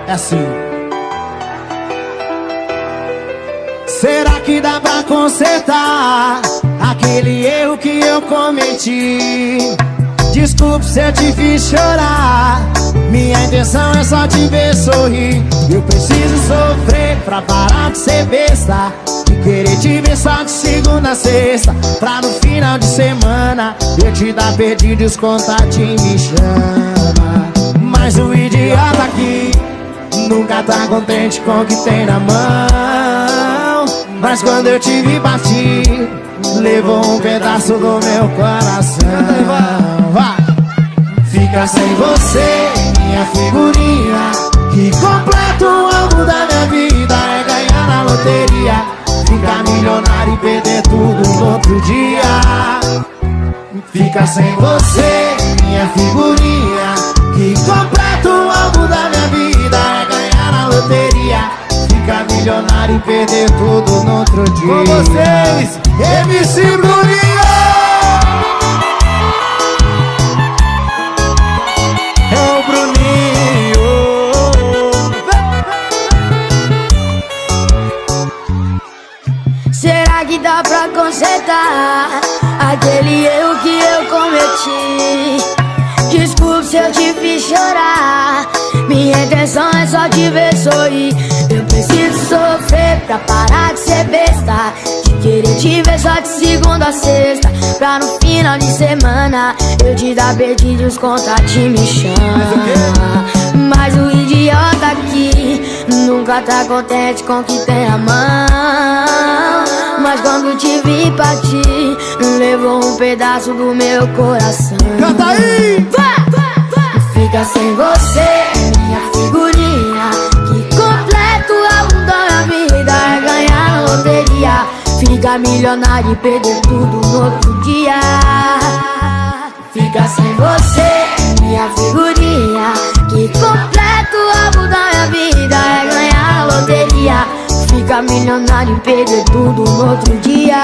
É assim. Será que dá pra consertar aquele erro que eu cometi? Desculpe se eu te fiz chorar, minha intenção é só te ver sorrir. Eu preciso sofrer pra parar de ser besta, de querer te ver só de segunda a sexta, pra no final de semana eu te dar perdido e os contatinhos me chama. Mas o idiota aqui nunca tá contente com o que tem na mão. Mas quando eu te vi partir, levou um pedaço do meu coração. Vai! Fica sem você, minha figurinha, que completa o alvo da minha vida é ganhar na loteria, ficar milionário e perder tudo no outro dia. Fica sem você, minha figurinha, que completa o alvo da minha vida é ganhar na loteria, ficar milionário e perder tudo no outro dia. Com vocês, MC Bruninho! É o Bruninho. Será que dá pra consertar aquele erro que eu cometi? Desculpe se eu te fiz chorar, minha intenção é só te ver sorrir. Eu preciso sofrer pra parar de ser besta, de querer te ver só de segunda a sexta, pra no final de semana eu te dar perdido e os contatinhos me chamam. Mas o idiota aqui nunca tá contente com o que tem na mão. Mas quando te vi partir, levou um pedaço do meu coração. Canta aí! Fica sem você, minha figurinha, que completa o álbum da minha vida é ganhar na loteria, ficar milionário e perder tudo no outro dia. Fica sem você, minha figurinha, que completa o álbum da minha vida é ganhar na loteria, ficar milionário e perder tudo no outro dia.